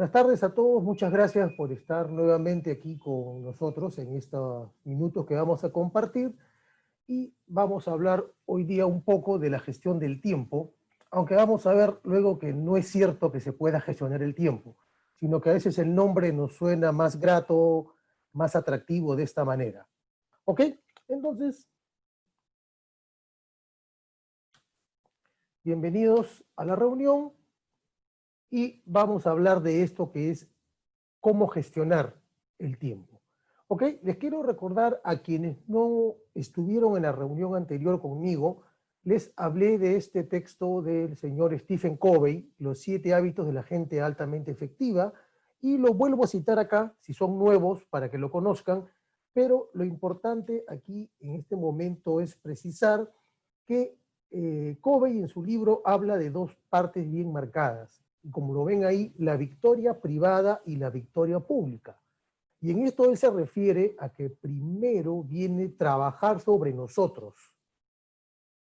Buenas tardes a todos, muchas gracias por estar nuevamente aquí con nosotros en estos minutos que vamos a compartir y vamos a hablar hoy día un poco de la gestión del tiempo, aunque vamos a ver luego que no es cierto que se pueda gestionar el tiempo, sino que a veces el nombre nos suena más grato, más atractivo de esta manera. ¿Ok? Entonces, bienvenidos a la reunión y vamos a hablar de esto que es cómo gestionar el tiempo. ¿Ok? Les quiero recordar a quienes no estuvieron en la reunión anterior conmigo, les hablé de este texto del señor Stephen Covey, Los 7 hábitos de la gente altamente efectiva, y lo vuelvo a citar acá, si son nuevos, para que lo conozcan, pero lo importante aquí en este momento es precisar que Covey en su libro habla de dos partes bien marcadas. Y como lo ven ahí, la victoria privada y la victoria pública. Y en esto él se refiere a que primero viene trabajar sobre nosotros,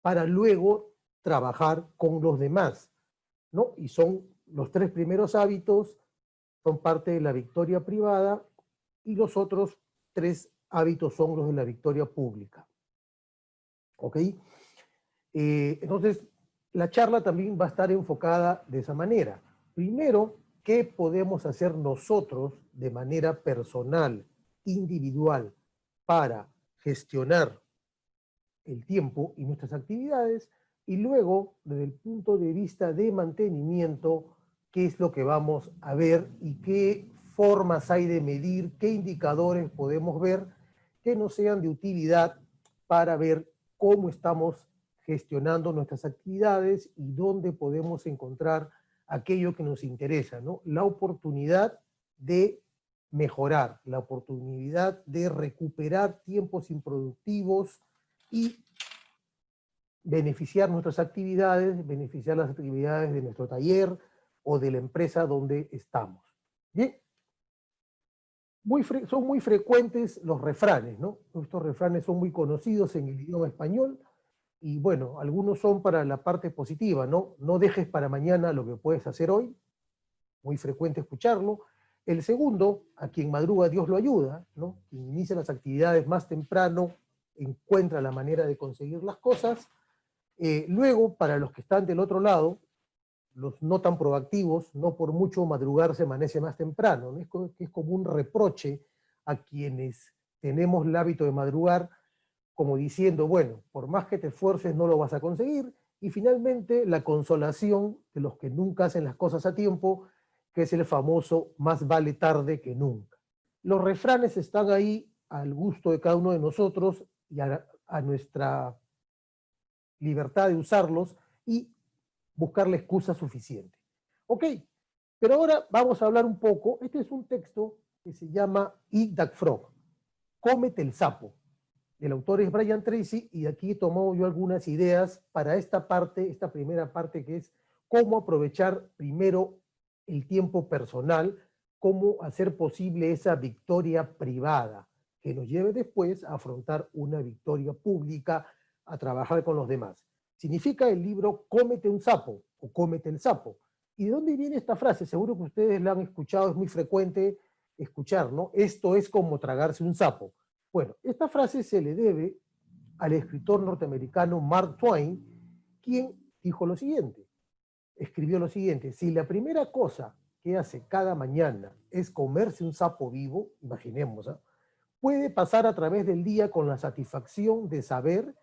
para luego trabajar con los demás, ¿no? Y son los 3 primeros hábitos, son parte de la victoria privada, y los otros 3 hábitos son los de la victoria pública. ¿Ok? Entonces, la charla también va a estar enfocada de esa manera. Primero, ¿qué podemos hacer nosotros de manera personal, individual, para gestionar el tiempo y nuestras actividades? Y luego, desde el punto de vista de mantenimiento, ¿qué es lo que vamos a ver y qué formas hay de medir, qué indicadores podemos ver que nos sean de utilidad para ver cómo estamos gestionando nuestras actividades y dónde podemos encontrar aquello que nos interesa, ¿no? La oportunidad de mejorar, la oportunidad de recuperar tiempos improductivos y beneficiar nuestras actividades, beneficiar las actividades de nuestro taller o de la empresa donde estamos. Bien, son muy frecuentes los refranes, ¿no? Estos refranes son muy conocidos en el idioma español y bueno, algunos son para la parte positiva, ¿no? No dejes para mañana lo que puedes hacer hoy, muy frecuente escucharlo. El segundo, a quien madruga Dios lo ayuda, ¿no? Quien inicia las actividades más temprano encuentra la manera de conseguir las cosas. Luego, para los que están del otro lado, los no tan proactivos, no por mucho madrugar se amanece más temprano, ¿no? Es como un reproche a quienes tenemos el hábito de madrugar, como diciendo, bueno, por más que te esfuerces no lo vas a conseguir, y finalmente la consolación de los que nunca hacen las cosas a tiempo, que es el famoso más vale tarde que nunca. Los refranes están ahí al gusto de cada uno de nosotros y a nuestra libertad de usarlos y buscar la excusa suficiente. Ok, pero ahora vamos a hablar un poco, este es un texto que se llama Eat That Frog, cómete el sapo. El autor es Brian Tracy y aquí tomó yo algunas ideas para esta parte, esta primera parte que es cómo aprovechar primero el tiempo personal, cómo hacer posible esa victoria privada que nos lleve después a afrontar una victoria pública, a trabajar con los demás. Significa el libro Cómete un sapo o Cómete el sapo. ¿Y de dónde viene esta frase? Seguro que ustedes la han escuchado, es muy frecuente escuchar, ¿no? Esto es como tragarse un sapo. Bueno, esta frase se le debe al escritor norteamericano Mark Twain, quien dijo lo siguiente, escribió lo siguiente: si la primera cosa que hace cada mañana es comerse un sapo vivo, imaginemos, ¿eh? Puede pasar a través del día con la satisfacción de saber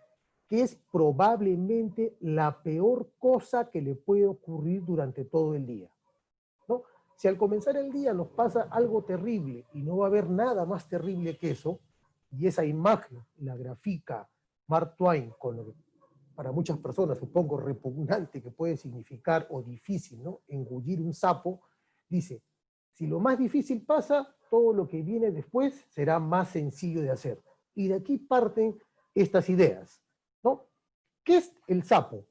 que es probablemente la peor cosa que le puede ocurrir durante todo el día, ¿no? Si al comenzar el día nos pasa algo terrible y no va a haber nada más terrible que eso, y esa imagen la grafica Mark Twain con lo que para muchas personas supongo repugnante que puede significar o difícil, ¿no? Engullir un sapo, dice, si lo más difícil pasa, todo lo que viene después será más sencillo de hacer. Y de aquí parten estas ideas, ¿no? ¿Qué es el sapo?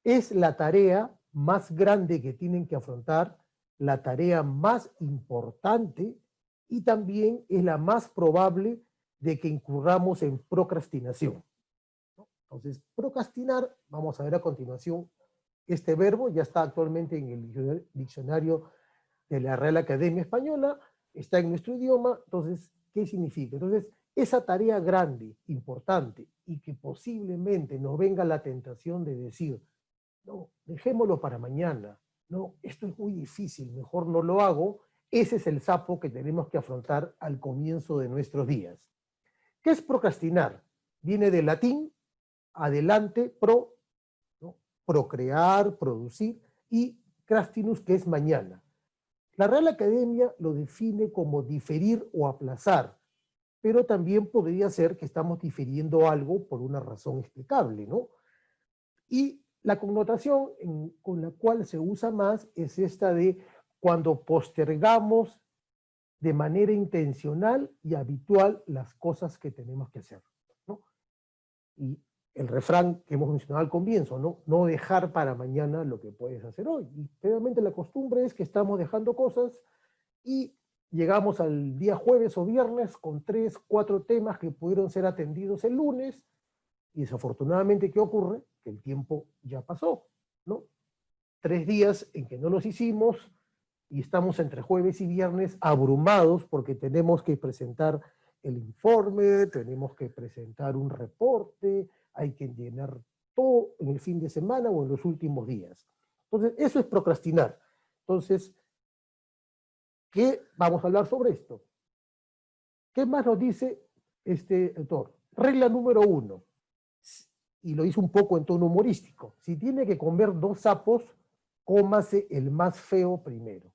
Es la tarea más grande que tienen que afrontar, la tarea más importante y también es la más probable de que incurramos en procrastinación. Entonces, procrastinar, vamos a ver a continuación, este verbo ya está actualmente en el diccionario de la Real Academia Española, está en nuestro idioma. Entonces, ¿qué significa? Entonces, esa tarea grande, importante, y que posiblemente nos venga la tentación de decir, no, dejémoslo para mañana, no, esto es muy difícil, mejor no lo hago. Ese es el sapo que tenemos que afrontar al comienzo de nuestros días. ¿Qué es procrastinar? Viene del latín, adelante, pro, ¿no? Procrear, producir, y crastinus, que es mañana. La Real Academia lo define como diferir o aplazar, pero también podría ser que estamos difiriendo algo por una razón explicable, ¿no? Y la connotación con la cual se usa más es esta de cuando postergamos de manera intencional y habitual las cosas que tenemos que hacer, ¿no? Y el refrán que hemos mencionado al comienzo, ¿no? No dejar para mañana lo que puedes hacer hoy. Y realmente la costumbre es que estamos dejando cosas y llegamos al día jueves o viernes con 3, 4 temas que pudieron ser atendidos el lunes, y desafortunadamente, ¿qué ocurre? Que el tiempo ya pasó, ¿no? 3 días en que no los hicimos y estamos entre jueves y viernes abrumados porque tenemos que presentar el informe, tenemos que presentar un reporte, hay que llenar todo en el fin de semana o en los últimos días. Entonces, eso es procrastinar. Entonces, ¿qué vamos a hablar sobre esto? ¿Qué más nos dice este autor? Regla número 1, y lo hizo un poco en tono humorístico: si tiene que comer 2 sapos, cómase el más feo primero.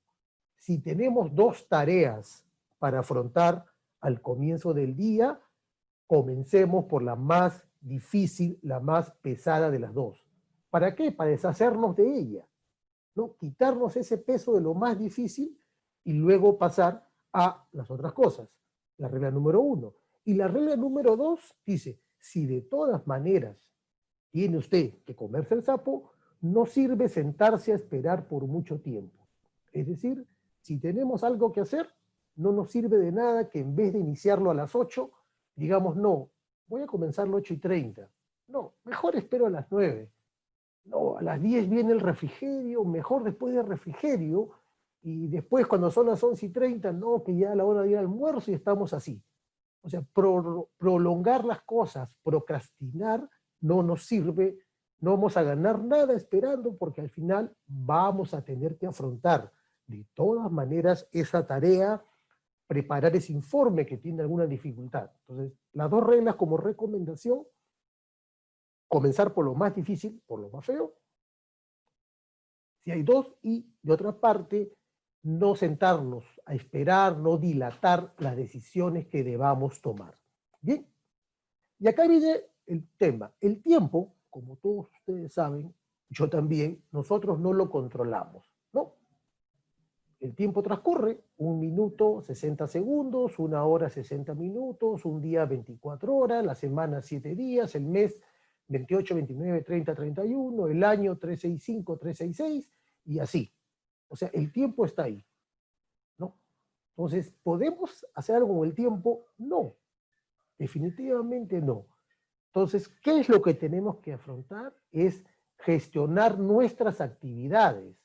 Si tenemos 2 tareas para afrontar al comienzo del día, comencemos por la más difícil, la más pesada de las 2. ¿Para qué? Para deshacernos de ella, ¿no? Quitarnos ese peso de lo más difícil y luego pasar a las otras cosas. La regla número 1. Y la regla número 2 dice: si de todas maneras tiene usted que comerse el sapo, no sirve sentarse a esperar por mucho tiempo. Es decir, si tenemos algo que hacer, no nos sirve de nada que en vez de iniciarlo a las 8, digamos, no, voy a comenzar a las 8:30. No, mejor espero a las 9. No, a las 10 viene el refrigerio, mejor después del refrigerio, y después cuando son las 11:30, no, que ya a la hora de ir al almuerzo y estamos así. O sea, prolongar las cosas, procrastinar, no nos sirve, no vamos a ganar nada esperando, porque al final vamos a tener que afrontar de todas maneras esa tarea, preparar ese informe que tiene alguna dificultad. Entonces, las 2 reglas como recomendación: comenzar por lo más difícil, por lo más feo, si hay 2, y de otra parte, no sentarnos a esperar, no dilatar las decisiones que debamos tomar. Bien, y acá viene el tema. El tiempo, como todos ustedes saben, yo también, nosotros no lo controlamos, ¿no? El tiempo transcurre, 1 minuto 60 segundos, 1 hora 60 minutos, un día 24 horas, la semana 7 días, el mes 28, 29, 30, 31, el año 365, 366, y así. O sea, el tiempo está ahí, ¿no? Entonces, ¿podemos hacer algo con el tiempo? No, definitivamente no. Entonces, ¿qué es lo que tenemos que afrontar? Es gestionar nuestras actividades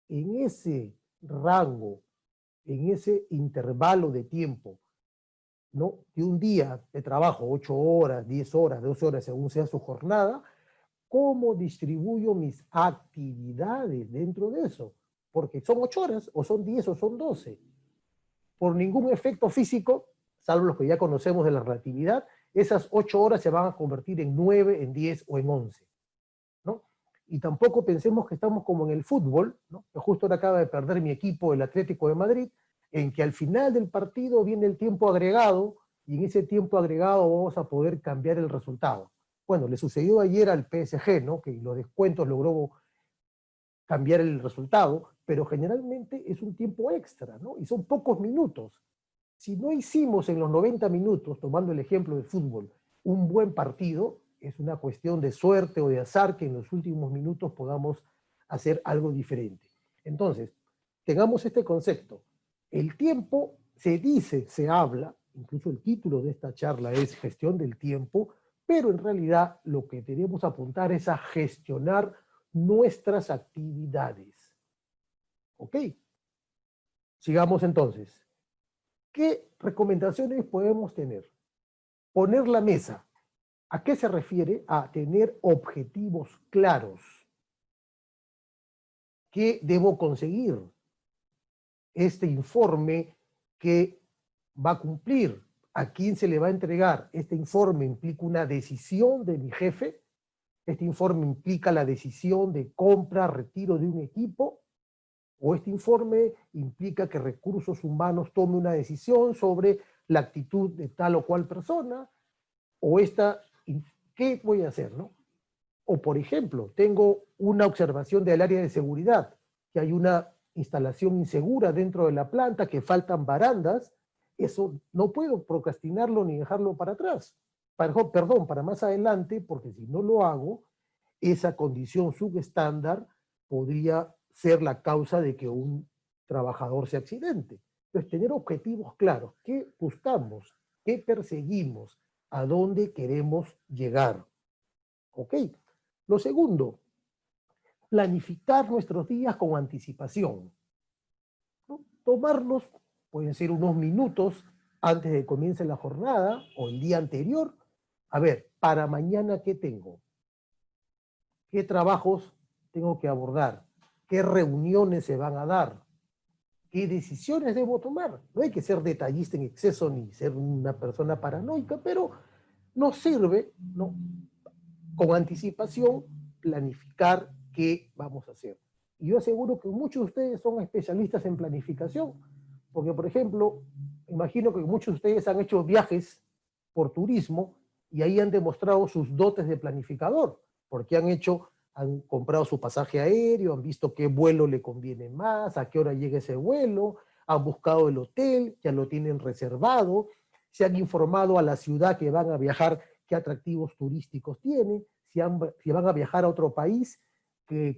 en ese rango, en ese intervalo de tiempo, ¿no? De un día de trabajo, 8 horas, 10 horas, 12 horas, según sea su jornada. ¿Cómo distribuyo mis actividades dentro de eso? Porque son 8 horas, o son 10, o son 12. Por ningún efecto físico, salvo los que ya conocemos de la relatividad, esas 8 horas se van a convertir en 9, en 10 o en 11, ¿no? Y tampoco pensemos que estamos como en el fútbol, ¿no? Que justo ahora acaba de perder mi equipo, el Atlético de Madrid, en que al final del partido viene el tiempo agregado, y en ese tiempo agregado vamos a poder cambiar el resultado. Bueno, le sucedió ayer al PSG, ¿no? Que en los descuentos logró cambiar el resultado, pero generalmente es un tiempo extra, ¿no? Y son pocos minutos. Si no hicimos en los 90 minutos, tomando el ejemplo de fútbol, un buen partido, es una cuestión de suerte o de azar que en los últimos minutos podamos hacer algo diferente. Entonces, tengamos este concepto. El tiempo se dice, se habla, incluso el título de esta charla es Gestión del Tiempo, pero en realidad lo que tenemos que apuntar es a gestionar nuestras actividades. ¿Ok? Sigamos entonces. ¿Qué recomendaciones podemos tener? Poner la mesa. ¿A qué se refiere? A tener objetivos claros. ¿Qué debo conseguir? Este informe que va a cumplir, ¿a quién se le va a entregar? Este informe implica una decisión de mi jefe, este informe implica la decisión de compra, retiro de un equipo, o este informe implica que Recursos Humanos tome una decisión sobre la actitud de tal o cual persona, o esta, ¿qué voy a hacer, no? O por ejemplo, tengo una observación del área de seguridad, que hay una instalación insegura dentro de la planta, que faltan barandas, eso no puedo procrastinarlo ni dejarlo para atrás, para más adelante, porque si no lo hago, esa condición subestándar podría ser la causa de que un trabajador se accidente. Entonces, tener objetivos claros, qué buscamos, qué perseguimos, a dónde queremos llegar. ¿Ok? Lo segundo, planificar nuestros días con anticipación, ¿no? Tomarnos, pueden ser unos minutos antes de que comience la jornada o el día anterior. A ver, para mañana, ¿qué tengo? ¿Qué trabajos tengo que abordar? ¿Qué reuniones se van a dar? ¿Qué decisiones debo tomar? No hay que ser detallista en exceso ni ser una persona paranoica, pero nos sirve, ¿no?, con anticipación planificar qué vamos a hacer. Y yo aseguro que muchos de ustedes son especialistas en planificación, porque por ejemplo, imagino que muchos de ustedes han hecho viajes por turismo y ahí han demostrado sus dotes de planificador, porque han comprado su pasaje aéreo, han visto qué vuelo le conviene más, a qué hora llega ese vuelo, han buscado el hotel, ya lo tienen reservado, se han informado a la ciudad que van a viajar qué atractivos turísticos tiene, si van a viajar a otro país,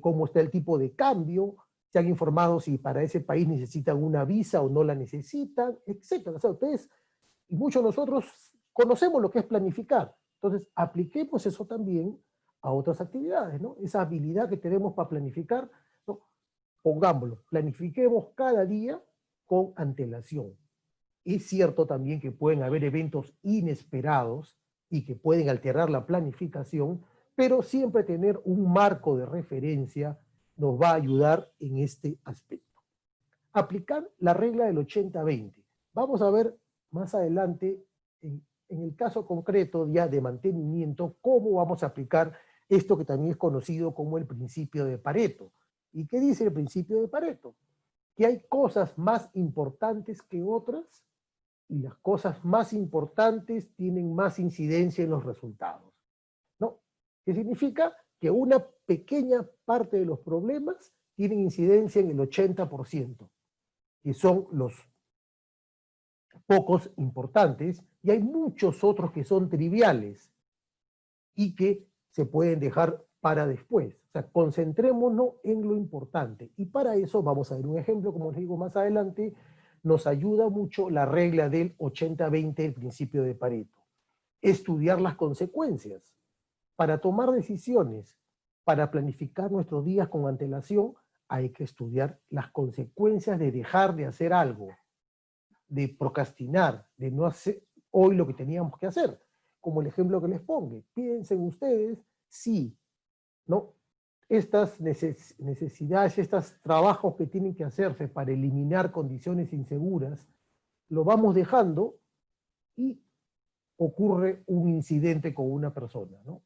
cómo está el tipo de cambio, se han informado si para ese país necesitan una visa o no la necesitan, etc. O sea, ustedes y muchos de nosotros conocemos lo que es planificar. Entonces, apliquemos eso también a otras actividades, ¿no? Esa habilidad que tenemos para planificar, ¿no? Pongámoslo, planifiquemos cada día con antelación. Es cierto también que pueden haber eventos inesperados y que pueden alterar la planificación, pero siempre tener un marco de referencia nos va a ayudar en este aspecto. Aplicar la regla del 80-20. Vamos a ver más adelante, en el caso concreto ya de mantenimiento, cómo vamos a aplicar esto que también es conocido como el principio de Pareto. ¿Y qué dice el principio de Pareto? Que hay cosas más importantes que otras y las cosas más importantes tienen más incidencia en los resultados, ¿no? ¿Qué significa? Que una pequeña parte de los problemas tienen incidencia en el 80%, que son los pocos importantes, y hay muchos otros que son triviales y que se pueden dejar para después. O sea, concentrémonos en lo importante. Y para eso vamos a ver un ejemplo, como les digo más adelante, nos ayuda mucho la regla del 80-20, el principio de Pareto. Estudiar las consecuencias. Para tomar decisiones, para planificar nuestros días con antelación, hay que estudiar las consecuencias de dejar de hacer algo, de procrastinar, de no hacer hoy lo que teníamos que hacer. Como el ejemplo que les pongo, piensen ustedes si, ¿no?, estas necesidades, estos trabajos que tienen que hacerse para eliminar condiciones inseguras, lo vamos dejando y ocurre un incidente con una persona, ¿no?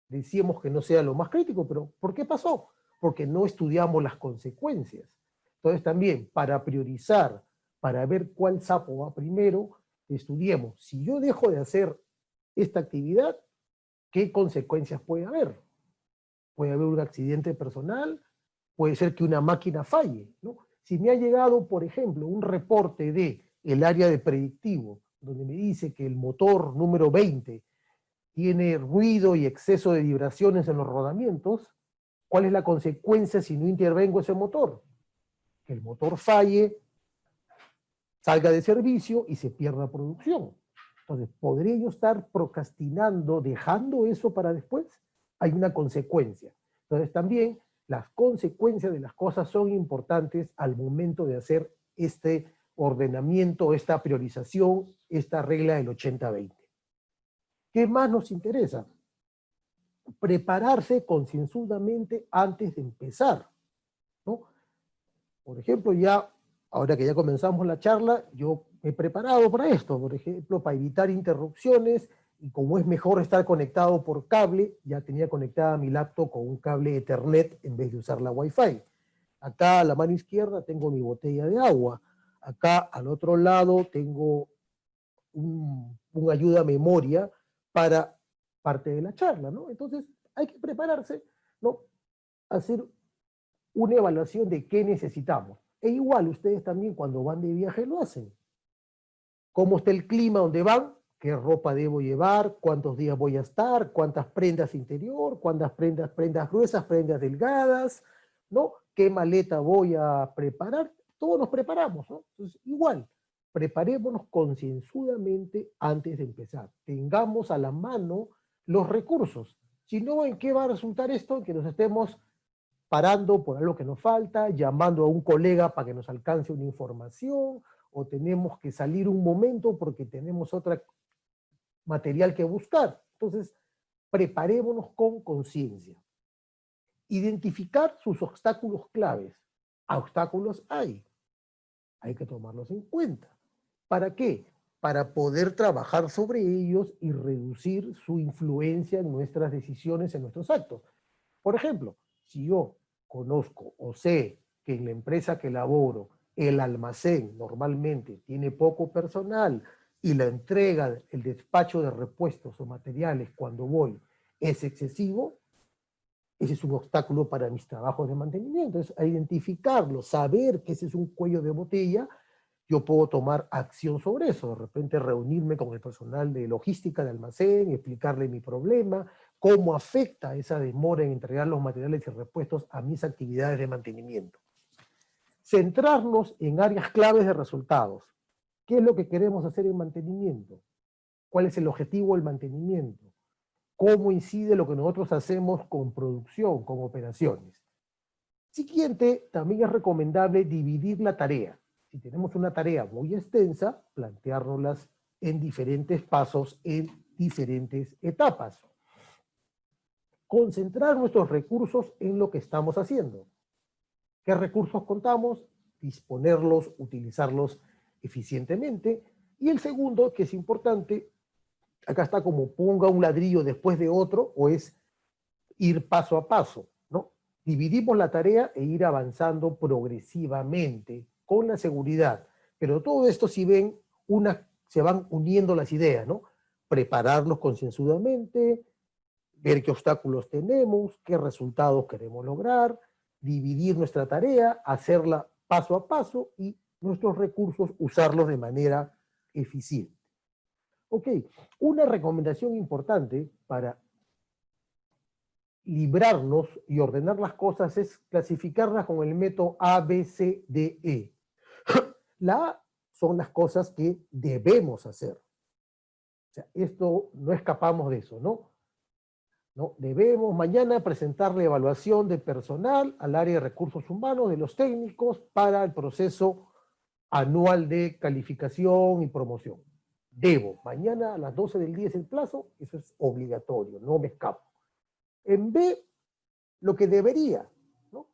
Decíamos que no sea lo más crítico, pero ¿por qué pasó? Porque no estudiamos las consecuencias. Entonces también, para priorizar, para ver cuál sapo va primero, estudiemos. Si yo dejo de hacer esta actividad, ¿qué consecuencias puede haber? Puede haber un accidente personal, puede ser que una máquina falle, ¿no? Si me ha llegado, por ejemplo, un reporte de el área de predictivo, donde me dice que el motor número 20 tiene ruido y exceso de vibraciones en los rodamientos, ¿cuál es la consecuencia si no intervengo ese motor? Que el motor falle, salga de servicio y se pierda producción. Entonces, ¿podría yo estar procrastinando, dejando eso para después? Hay una consecuencia. Entonces, también las consecuencias de las cosas son importantes al momento de hacer este ordenamiento, esta priorización, esta regla del 80-20. ¿Qué más nos interesa? Prepararse concienzudamente antes de empezar, ¿no? Por ejemplo, ahora que ya comenzamos la charla, yo me he preparado para esto, por ejemplo, para evitar interrupciones, y como es mejor estar conectado por cable, ya tenía conectada mi laptop con un cable Ethernet en vez de usar la Wi-Fi. Acá a la mano izquierda tengo mi botella de agua. Acá al otro lado tengo un ayuda a memoria para parte de la charla, ¿no? Entonces hay que prepararse, ¿no? Hacer una evaluación de qué necesitamos. E igual ustedes también cuando van de viaje lo hacen. ¿Cómo está el clima donde van? ¿Qué ropa debo llevar? ¿Cuántos días voy a estar? ¿Cuántas prendas interior? ¿Cuántas prendas gruesas, prendas delgadas? ¿No? ¿Qué maleta voy a preparar? Todos nos preparamos, ¿no? Entonces, igual, preparémonos concienzudamente antes de empezar. Tengamos a la mano los recursos. Si no, ¿en qué va a resultar esto? En que nos estemos parando por algo que nos falta, llamando a un colega para que nos alcance una información, o tenemos que salir un momento porque tenemos otro material que buscar. Entonces, preparémonos con conciencia. Identificar sus obstáculos claves. Obstáculos hay que tomarlos en cuenta. ¿Para qué? Para poder trabajar sobre ellos y reducir su influencia en nuestras decisiones, en nuestros actos. Por ejemplo, si yo conozco o sé que en la empresa que laboro el almacén normalmente tiene poco personal y la entrega, el despacho de repuestos o materiales cuando voy es excesivo, ese es un obstáculo para mis trabajos de mantenimiento. Es a identificarlo, saber que ese es un cuello de botella, yo puedo tomar acción sobre eso, de repente reunirme con el personal de logística de almacén, explicarle mi problema, cómo afecta esa demora en entregar los materiales y repuestos a mis actividades de mantenimiento. Centrarnos en áreas claves de resultados. ¿Qué es lo que queremos hacer en mantenimiento? ¿Cuál es el objetivo del mantenimiento? ¿Cómo incide lo que nosotros hacemos con producción, con operaciones? Siguiente, también es recomendable dividir la tarea. Si tenemos una tarea muy extensa, planteárnoslas en diferentes pasos, en diferentes etapas. Concentrar nuestros recursos en lo que estamos haciendo. ¿Qué recursos contamos? Disponerlos, utilizarlos eficientemente. Y el segundo, que es importante, acá está como ponga un ladrillo después de otro, o es ir paso a paso, ¿no? Dividimos la tarea e ir avanzando progresivamente, con la seguridad. Pero todo esto, si ven, se van uniendo las ideas, ¿no? Prepararnos concienzudamente, ver qué obstáculos tenemos, qué resultados queremos lograr, dividir nuestra tarea, hacerla paso a paso y nuestros recursos usarlos de manera eficiente. Ok, una recomendación importante para librarnos y ordenar las cosas es clasificarlas con el método A, B, C, D, E. La A son las cosas que debemos hacer. O sea, esto no escapamos de eso, ¿no? ¿No? Debemos mañana presentar la evaluación de personal al área de recursos humanos de los técnicos para el proceso anual de calificación y promoción. Debo, mañana a las 12 del día es el plazo, eso es obligatorio, no me escapo. En B, lo que debería, ¿no?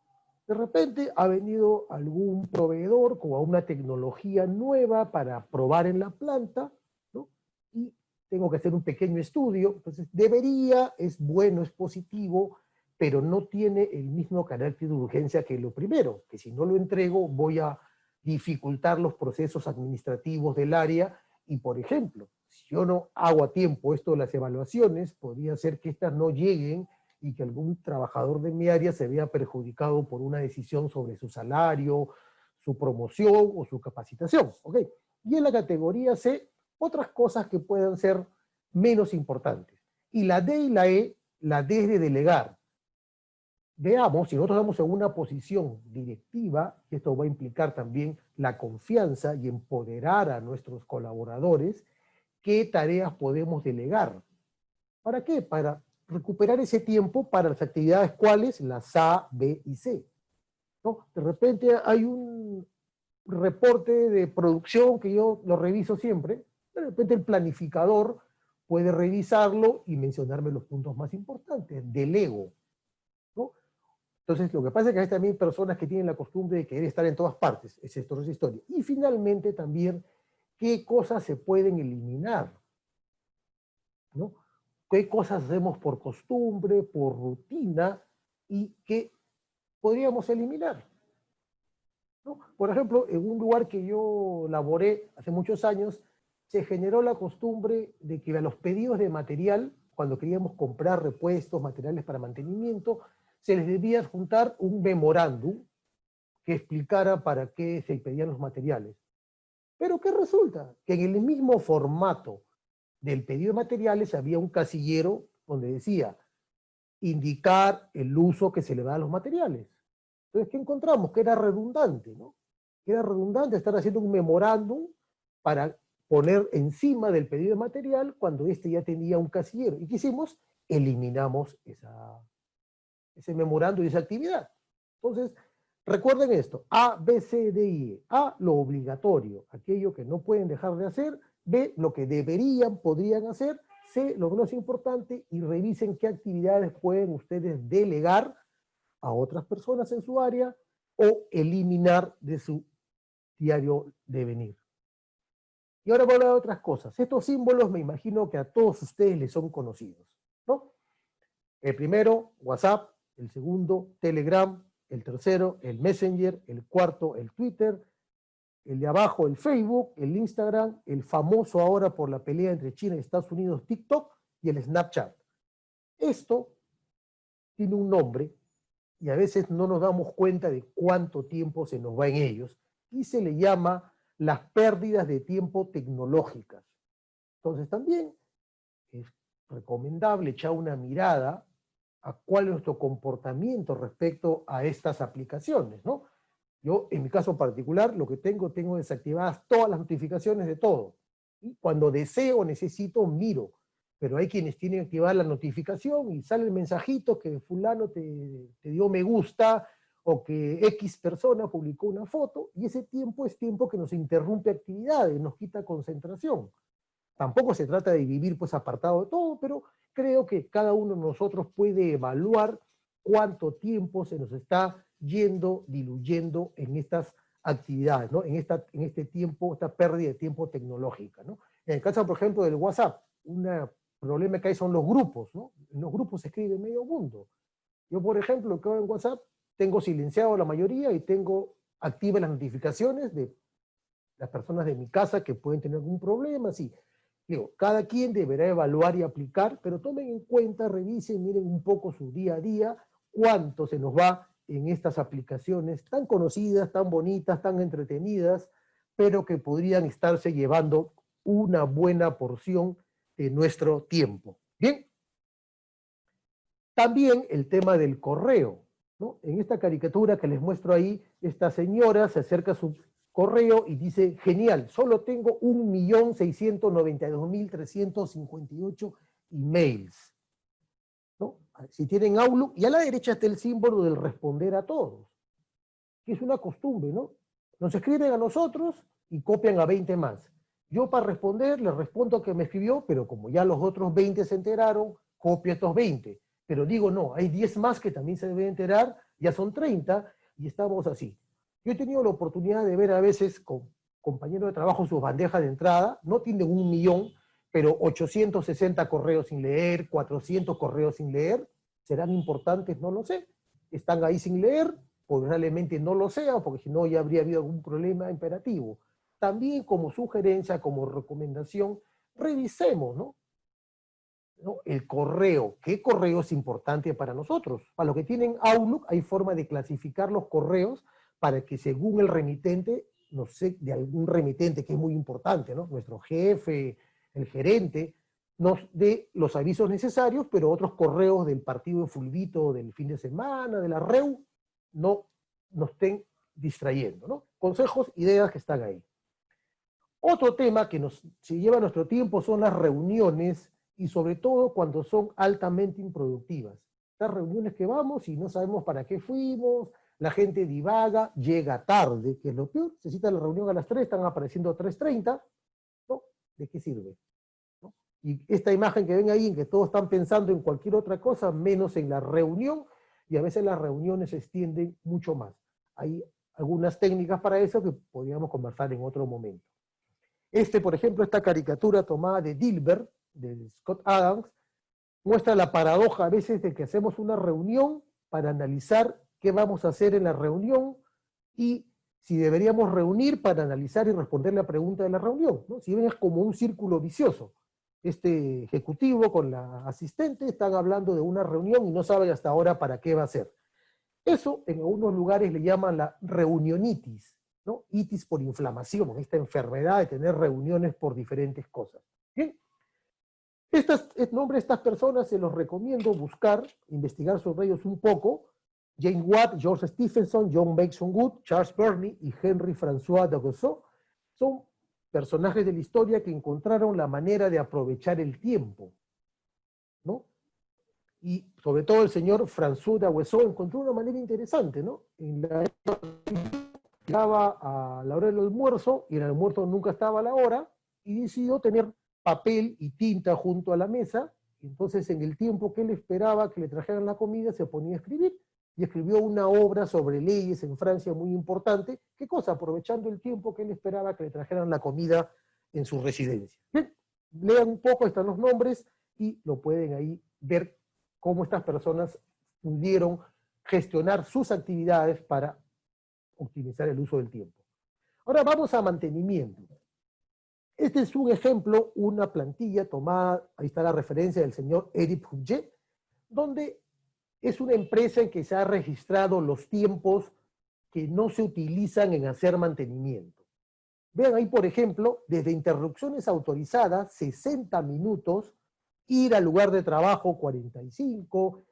De repente ha venido algún proveedor con una tecnología nueva para probar en la planta, ¿no? Y tengo que hacer un pequeño estudio, entonces debería, es bueno, es positivo, pero no tiene el mismo carácter de urgencia que lo primero, que si no lo entrego voy a dificultar los procesos administrativos del área y, por ejemplo, si yo no hago a tiempo esto de las evaluaciones, podría ser que estas no lleguen y que algún trabajador de mi área se vea perjudicado por una decisión sobre su salario, su promoción o su capacitación. ¿Ok? Y en la categoría C, otras cosas que puedan ser menos importantes. Y la D y la E, la D es de delegar. Veamos, si nosotros estamos en una posición directiva, esto va a implicar también la confianza y empoderar a nuestros colaboradores, ¿qué tareas podemos delegar? ¿Para qué? Para recuperar ese tiempo para las actividades cuales las A, B y C. ¿No? De repente hay reporte de producción que yo lo reviso siempre, de repente el planificador puede revisarlo y mencionarme los puntos más importantes, delego, ¿no? Entonces, lo que pasa es que hay también personas que tienen la costumbre de querer estar en todas partes, es esto, es historia. Y finalmente también, ¿qué cosas se pueden eliminar? ¿No? ¿Qué cosas hacemos por costumbre, por rutina, y qué podríamos eliminar? ¿No? Por ejemplo, en un lugar que yo laboré hace muchos años, se generó la costumbre de que a los pedidos de material, cuando queríamos comprar repuestos, materiales para mantenimiento, se les debía juntar un memorándum que explicara para qué se pedían los materiales. Pero ¿qué resulta? Que en el mismo formato del pedido de materiales había un casillero donde decía indicar el uso que se le da a los materiales. Entonces, ¿qué encontramos? Que era redundante, ¿no? Que era redundante estar haciendo un memorándum para poner encima del pedido de material cuando este ya tenía un casillero. ¿Y qué hicimos? Eliminamos ese memorándum y esa actividad. Entonces, recuerden esto, A, B, C, D, I. A, lo obligatorio, aquello que no pueden dejar de hacer. B, lo que deberían, podrían hacer. C, lo menos importante, y revisen qué actividades pueden ustedes delegar a otras personas en su área o eliminar de su diario de venir. Y ahora voy a hablar de otras cosas. Estos símbolos me imagino que a todos ustedes les son conocidos, ¿no? El primero, WhatsApp; el segundo, Telegram; el tercero, el Messenger; el cuarto, el Twitter; el de abajo, el Facebook; el Instagram; el famoso ahora por la pelea entre China y Estados Unidos, TikTok; y el Snapchat. Esto tiene un nombre y a veces no nos damos cuenta de cuánto tiempo se nos va en ellos, y se le llama las pérdidas de tiempo tecnológicas. Entonces también es recomendable echar una mirada a cuál es nuestro comportamiento respecto a estas aplicaciones, ¿no? Yo, en mi caso particular, lo que tengo desactivadas todas las notificaciones de todo. Y cuando deseo, necesito, miro. Pero hay quienes tienen que activar la notificación y sale el mensajito que fulano te dio me gusta, o que X persona publicó una foto, y ese tiempo es tiempo que nos interrumpe actividades, nos quita concentración. Tampoco se trata de vivir pues apartado de todo, pero creo que cada uno de nosotros puede evaluar cuánto tiempo se nos está yendo, diluyendo en estas actividades, ¿no? En este tiempo, esta pérdida de tiempo tecnológica, ¿no? En el caso, por ejemplo, del WhatsApp, un problema que hay son los grupos, ¿no? En los grupos se escribe medio mundo. Yo, por ejemplo, que hago en WhatsApp, tengo silenciado la mayoría y tengo activas las notificaciones de las personas de mi casa que pueden tener algún problema, sí. Digo, cada quien deberá evaluar y aplicar, pero tomen en cuenta, revisen, miren un poco su día a día, cuánto se nos va en estas aplicaciones tan conocidas, tan bonitas, tan entretenidas, pero que podrían estarse llevando una buena porción de nuestro tiempo. Bien, también el tema del correo, ¿no? En esta caricatura que les muestro ahí, esta señora se acerca a su correo y dice, genial, solo tengo 1.692.358 emails, ¿no? Si tienen Outlook, y a la derecha está el símbolo del responder a todos, que es una costumbre, ¿no? Nos escriben a nosotros y copian a 20 más. Yo para responder les respondo que me escribió, pero como ya los otros 20 se enteraron, copio a estos 20. Pero digo, no, hay 10 más que también se deben enterar, ya son 30, y estamos así. Yo he tenido la oportunidad de ver a veces con compañeros de trabajo sus bandejas de entrada, no tienen 1.000.000, pero 860 correos sin leer, 400 correos sin leer, ¿serán importantes? No lo sé. Están ahí sin leer, probablemente no lo sea, porque si no ya habría habido algún problema imperativo. También como sugerencia, como recomendación, revisemos, ¿no? El correo. ¿Qué correo es importante para nosotros? Para los que tienen Outlook hay forma de clasificar los correos para que según el remitente, no sé, de algún remitente que es muy importante, ¿no? Nuestro jefe, el gerente, nos dé los avisos necesarios, pero otros correos del partido de fulbito del fin de semana, de la REU, no nos estén distrayendo, ¿no? Consejos, ideas que están ahí. Otro tema que se lleva nuestro tiempo son las reuniones, y sobre todo cuando son altamente improductivas. Estas reuniones que vamos y no sabemos para qué fuimos, La gente divaga, llega tarde, que es lo peor. Se cita la reunión a las 3, están apareciendo a 3:30, ¿no? ¿De qué sirve? ¿No? Y esta imagen que ven ahí, en que todos están pensando en cualquier otra cosa, menos en la reunión, y a veces las reuniones se extienden mucho más. Hay algunas técnicas para eso que podríamos conversar en otro momento. Por ejemplo, esta caricatura tomada de Dilbert, de Scott Adams, muestra la paradoja a veces de que hacemos una reunión para analizar qué vamos a hacer en la reunión y si deberíamos reunir para analizar y responder la pregunta de la reunión, ¿no? Si ven, es como un círculo vicioso. Este ejecutivo con la asistente están hablando de una reunión y no saben hasta ahora para qué va a ser. Eso en algunos lugares le llaman la reunionitis, ¿no? Itis por inflamación, esta enfermedad de tener reuniones por diferentes cosas. Bien, nombre de estas personas se los recomiendo buscar, investigar sobre ellos un poco. James Watt, George Stephenson, John Mason Wood, Charles Burney y Henry François Daguesseau son personajes de la historia que encontraron la manera de aprovechar el tiempo, ¿no? Y sobre todo el señor François Daguesseau encontró una manera interesante, ¿no? En la llegaba a la hora del almuerzo y el almuerzo nunca estaba a la hora y decidió tener papel y tinta junto a la mesa. Entonces, en el tiempo que él esperaba que le trajeran la comida, se ponía a escribir y escribió una obra sobre leyes en Francia muy importante. ¿Qué cosa? Aprovechando el tiempo que él esperaba que le trajeran la comida en su residencia. Bien, lean un poco, están los nombres y lo pueden ahí ver cómo estas personas pudieron gestionar sus actividades para optimizar el uso del tiempo. Ahora vamos a mantenimiento. Este es un ejemplo, una plantilla tomada, ahí está la referencia del señor Eric Houget, donde es una empresa en que se ha registrado los tiempos que no se utilizan en hacer mantenimiento. Vean ahí, por ejemplo, desde interrupciones autorizadas, 60 minutos, ir al lugar de trabajo, 45,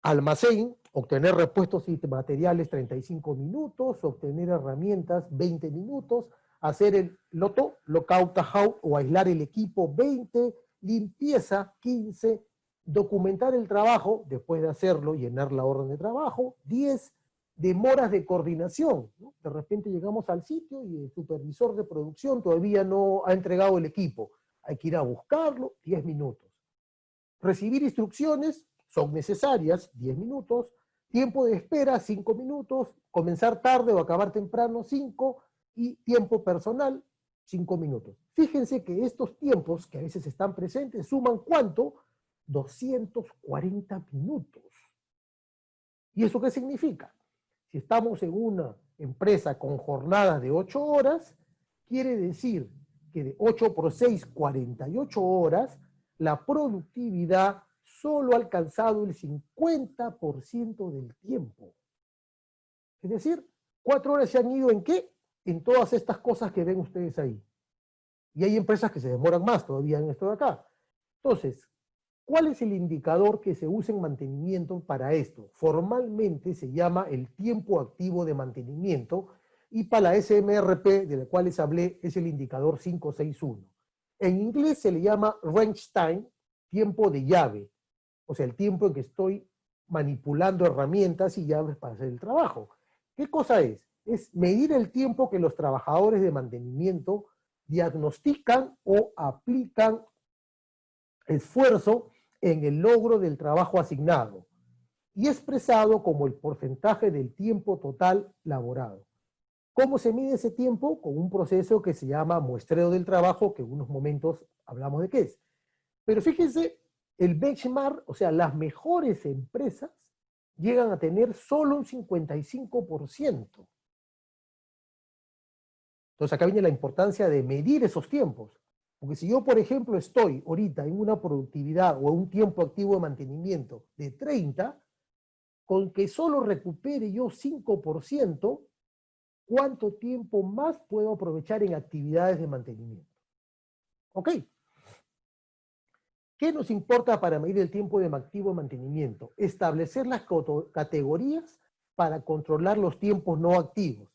almacén, obtener repuestos y materiales, 35 minutos, obtener herramientas, 20 minutos, hacer el lockout, tagout o aislar el equipo, 20, limpieza, 15, documentar el trabajo, después de hacerlo, llenar la orden de trabajo, 10, demoras de coordinación, ¿no? De repente llegamos al sitio y el supervisor de producción todavía no ha entregado el equipo, hay que ir a buscarlo, 10 minutos. Recibir instrucciones son necesarias, 10 minutos, tiempo de espera, 5 minutos, comenzar tarde o acabar temprano, 5, y tiempo personal, 5 minutos. Fíjense que estos tiempos, que a veces están presentes, suman ¿cuánto? 240 minutos. ¿Y eso qué significa? Si estamos en una empresa con jornadas de 8 horas, quiere decir que de 8 por 6, 48 horas, la productividad solo ha alcanzado el 50% del tiempo. Es decir, 4 horas se han ido ¿en qué? En todas estas cosas que ven ustedes ahí. Y hay empresas que se demoran más todavía en esto de acá. Entonces, ¿cuál es el indicador que se usa en mantenimiento para esto? Formalmente se llama el tiempo activo de mantenimiento y para la SMRP, de la cual les hablé, es el indicador 561. En inglés se le llama range time, tiempo de llave, o sea, el tiempo en que estoy manipulando herramientas y llaves para hacer el trabajo. ¿Qué cosa es? Es medir el tiempo que los trabajadores de mantenimiento diagnostican o aplican esfuerzo en el logro del trabajo asignado y expresado como el porcentaje del tiempo total laborado. ¿Cómo se mide ese tiempo? Con un proceso que se llama muestreo del trabajo, que en unos momentos hablamos de qué es. Pero fíjense, el benchmark, o sea, las mejores empresas llegan a tener solo un 55%. Entonces acá viene la importancia de medir esos tiempos. Porque si yo, por ejemplo, estoy ahorita en una productividad o un tiempo activo de mantenimiento de 30, con que solo recupere yo 5%, ¿cuánto tiempo más puedo aprovechar en actividades de mantenimiento? ¿Ok? ¿Qué nos importa para medir el tiempo de activo de mantenimiento? Establecer las categorías para controlar los tiempos no activos.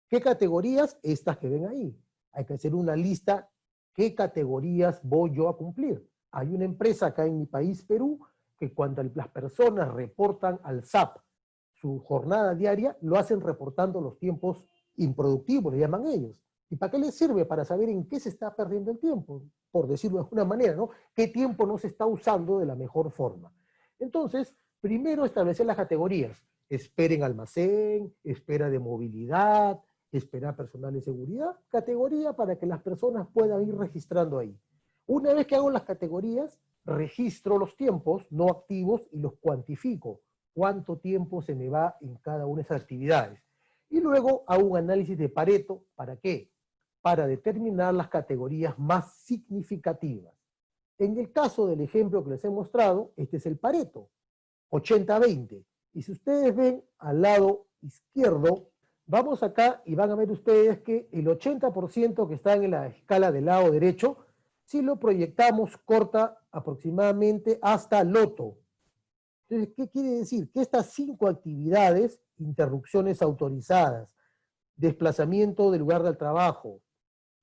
¿Qué categorías? Estas que ven ahí. Hay que hacer una lista. ¿Qué categorías voy yo a cumplir? Hay una empresa acá en mi país, Perú, que cuando las personas reportan al SAP su jornada diaria, lo hacen reportando los tiempos improductivos, le llaman ellos. ¿Y para qué les sirve? Para saber en qué se está perdiendo el tiempo, por decirlo de alguna manera, ¿no? ¿Qué tiempo no se está usando de la mejor forma? Entonces, primero establecer las categorías. Espera en almacén, espera de movilidad, espera personal de seguridad, categoría para que las personas puedan ir registrando ahí. Una vez que hago las categorías, registro los tiempos no activos y los cuantifico. Cuánto tiempo se me va en cada una de esas actividades. Y luego hago un análisis de Pareto. ¿Para qué? Para determinar las categorías más significativas. En el caso del ejemplo que les he mostrado, este es el Pareto, 80-20. Y si ustedes ven al lado izquierdo, vamos acá y van a ver ustedes que el 80% que está en la escala del lado derecho, si lo proyectamos, corta aproximadamente hasta loto. Entonces, ¿qué quiere decir? Que estas 5 actividades, interrupciones autorizadas, desplazamiento del lugar del trabajo,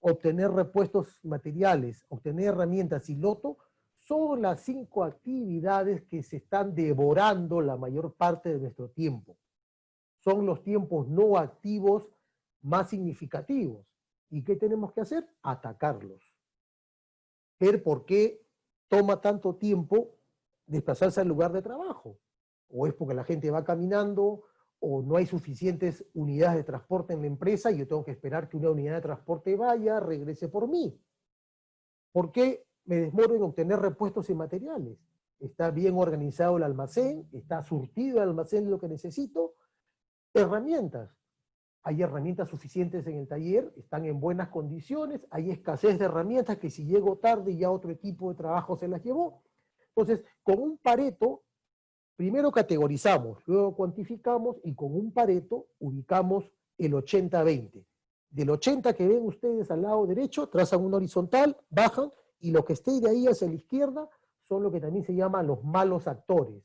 obtener repuestos materiales, obtener herramientas y loto, son las 5 actividades que se están devorando la mayor parte de nuestro tiempo. Son los tiempos no activos más significativos. ¿Y qué tenemos que hacer? Atacarlos. Ver por qué toma tanto tiempo desplazarse al lugar de trabajo. O es porque la gente va caminando, o no hay suficientes unidades de transporte en la empresa y yo tengo que esperar que una unidad de transporte vaya, regrese por mí. ¿Por qué me demoro en obtener repuestos y materiales? Está bien organizado el almacén, está surtido el almacén de lo que necesito. Herramientas. Hay herramientas suficientes en el taller, están en buenas condiciones, hay escasez de herramientas que si llego tarde ya otro equipo de trabajo se las llevó. Entonces, con un Pareto, primero categorizamos, luego cuantificamos y con un Pareto ubicamos el 80-20. Del 80 que ven ustedes al lado derecho, trazan una horizontal, bajan, y lo que esté de ahí hacia la izquierda son lo que también se llaman los malos actores,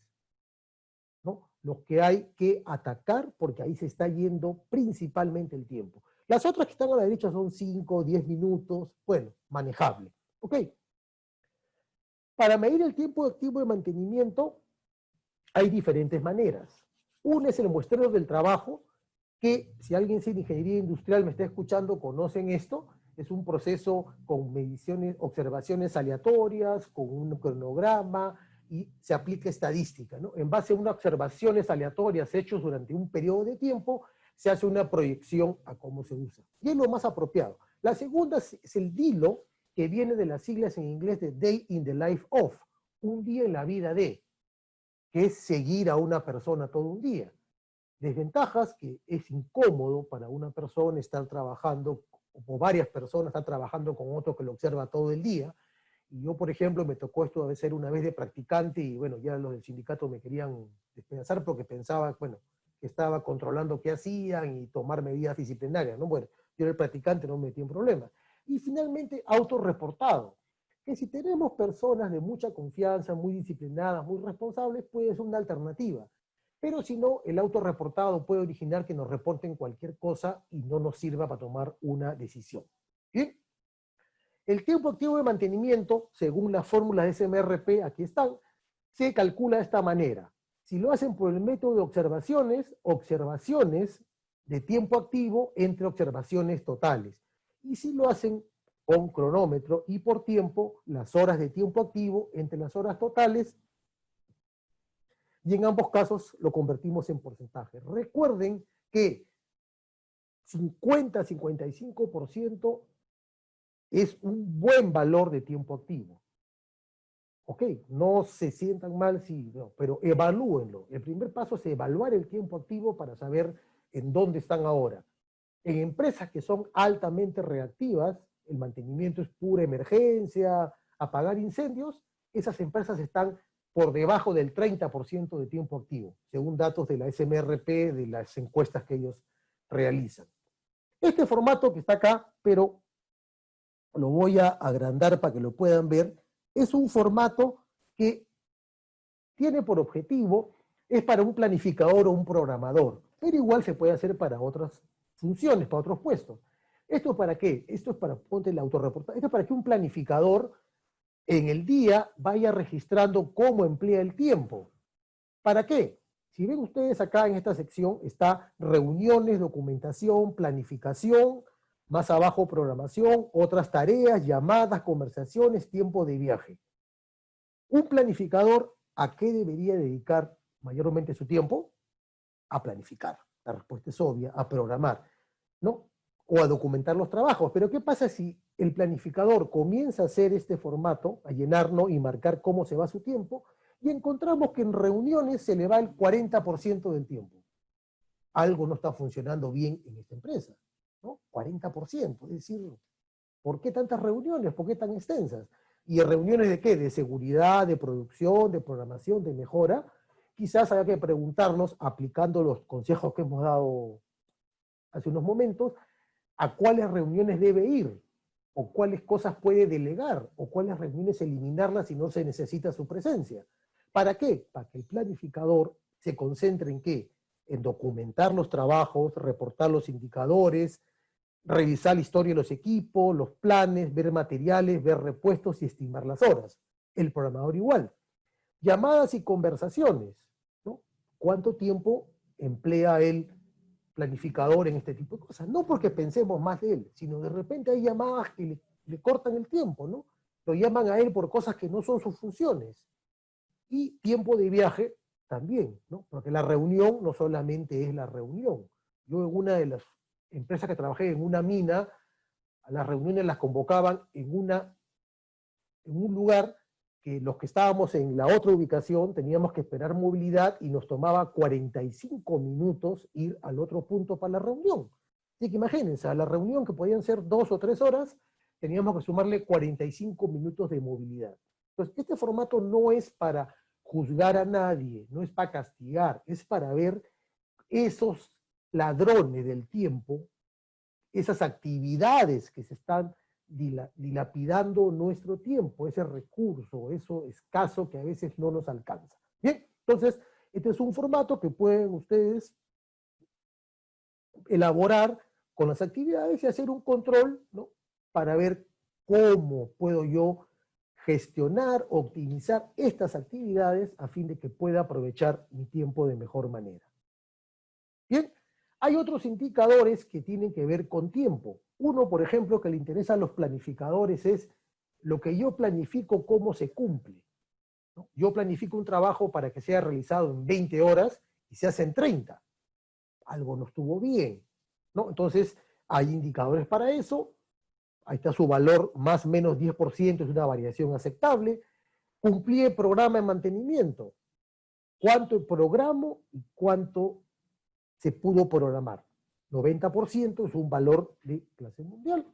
¿no? Los que hay que atacar porque ahí se está yendo principalmente el tiempo. Las otras que están a la derecha son 5, 10 minutos, bueno, manejable. ¿Ok? Para medir el tiempo activo de mantenimiento hay diferentes maneras. Una es el muestreo del trabajo, que si alguien de ingeniería industrial me está escuchando, conocen esto. Es un proceso con mediciones, observaciones aleatorias, con un cronograma, y se aplica estadística, ¿no? En base a unas observaciones aleatorias hechas durante un periodo de tiempo, se hace una proyección a cómo se usa. Y es lo más apropiado. La segunda es el DILO, que viene de las siglas en inglés de Day in the Life of, un día en la vida de, que es seguir a una persona todo un día. Desventajas, que es incómodo para una persona estar trabajando, o varias personas están trabajando con otro que lo observa todo el día. Y yo, por ejemplo, me tocó esto de ser una vez de practicante y bueno, ya los del sindicato me querían despedazar porque pensaba, bueno, que estaba controlando qué hacían y tomar medidas disciplinarias, ¿no? Bueno, yo era el practicante, no me metí en problemas. Y finalmente, autorreportado, que si tenemos personas de mucha confianza, muy disciplinadas, muy responsables, puede ser una alternativa. Pero si no, el autorreportado puede originar que nos reporten cualquier cosa y no nos sirva para tomar una decisión. ¿Bien? El tiempo activo de mantenimiento, según las fórmulas de SMRP, aquí están, se calcula de esta manera. Si lo hacen por el método de observaciones, observaciones de tiempo activo entre observaciones totales. Y si lo hacen con cronómetro y por tiempo, las horas de tiempo activo entre las horas totales, y en ambos casos lo convertimos en porcentaje. Recuerden que 50-55% es un buen valor de tiempo activo. Ok, no se sientan mal, si, no, pero evalúenlo. El primer paso es evaluar el tiempo activo para saber en dónde están ahora. En empresas que son altamente reactivas, el mantenimiento es pura emergencia, apagar incendios, esas empresas están por debajo del 30% de tiempo activo, según datos de la SMRP, de las encuestas que ellos realizan. Este formato que está acá, pero lo voy a agrandar para que lo puedan ver, es un formato que tiene por objetivo, es para un planificador o un programador, pero igual se puede hacer para otras funciones, para otros puestos. ¿Esto para qué? Esto es para, ponte el autorreportaje, esto es para que un planificador en el día vaya registrando cómo emplea el tiempo. ¿Para qué? Si ven ustedes acá en esta sección, está reuniones, documentación, planificación, más abajo programación, otras tareas, llamadas, conversaciones, tiempo de viaje. Un planificador, ¿a qué debería dedicar mayormente su tiempo? A planificar. La respuesta es obvia, a programar, ¿no? O a documentar los trabajos. Pero ¿qué pasa si el planificador comienza a hacer este formato, a llenarlo y marcar cómo se va su tiempo, y encontramos que en reuniones se le va el 40% del tiempo? Algo no está funcionando bien en esta empresa, ¿no? 40%, es decir, ¿por qué tantas reuniones? ¿Por qué tan extensas? ¿Y reuniones de qué? De seguridad, de producción, de programación, de mejora. Quizás haya que preguntarnos, aplicando los consejos que hemos dado hace unos momentos, a cuáles reuniones debe ir, o cuáles cosas puede delegar, o cuáles reuniones eliminarlas si no se necesita su presencia. ¿Para qué? Para que el planificador se concentre en qué? En documentar los trabajos, reportar los indicadores, revisar la historia de los equipos, los planes, ver materiales, ver repuestos y estimar las horas. El programador igual. Llamadas y conversaciones, ¿no? ¿Cuánto tiempo emplea el planificador en este tipo de cosas? No porque pensemos más de él, sino de repente hay llamadas que le cortan el tiempo, ¿no? Lo llaman a él por cosas que no son sus funciones. Y tiempo de viaje también, ¿no? Porque la reunión no solamente es la reunión. Yo en una de las empresas que trabajé en una mina, a las reuniones las convocaban en un lugar que los que estábamos en la otra ubicación teníamos que esperar movilidad y nos tomaba 45 minutos ir al otro punto para la reunión. Así que imagínense, a la reunión que podían ser 2 o 3 horas, teníamos que sumarle 45 minutos de movilidad. Entonces, este formato no es para juzgar a nadie, no es para castigar, es para ver esos ladrones del tiempo, esas actividades que se están dilapidando nuestro tiempo, ese recurso, eso escaso que a veces no nos alcanza. Bien, entonces, este es un formato que pueden ustedes elaborar con las actividades y hacer un control, ¿no? Para ver cómo puedo yo gestionar, optimizar estas actividades a fin de que pueda aprovechar mi tiempo de mejor manera. Bien, hay otros indicadores que tienen que ver con tiempo. Uno, por ejemplo, que le interesa a los planificadores es lo que yo planifico, cómo se cumple, ¿no? Yo planifico un trabajo para que sea realizado en 20 horas y se hace en 30. Algo no estuvo bien, ¿no? Entonces, hay indicadores para eso. Ahí está su valor, más o menos 10%, es una variación aceptable. Cumplí el programa de mantenimiento. ¿Cuánto programo y cuánto se pudo programar? 90% es un valor de clase mundial.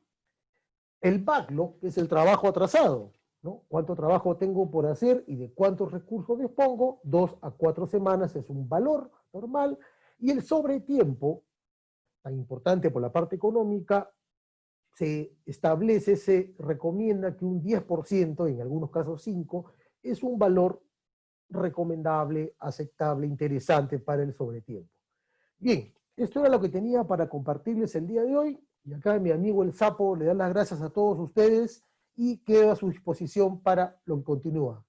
El backlog, que es el trabajo atrasado, ¿no? ¿Cuánto trabajo tengo por hacer y de cuántos recursos dispongo? 2 a 4 semanas es un valor normal. Y el sobretiempo, tan importante por la parte económica, se establece, se recomienda que un 10%, en algunos casos 5%, es un valor recomendable, aceptable, interesante para el sobretiempo. Bien, esto era lo que tenía para compartirles el día de hoy, y acá mi amigo el Sapo le da las gracias a todos ustedes y quedo a su disposición para lo que continúa.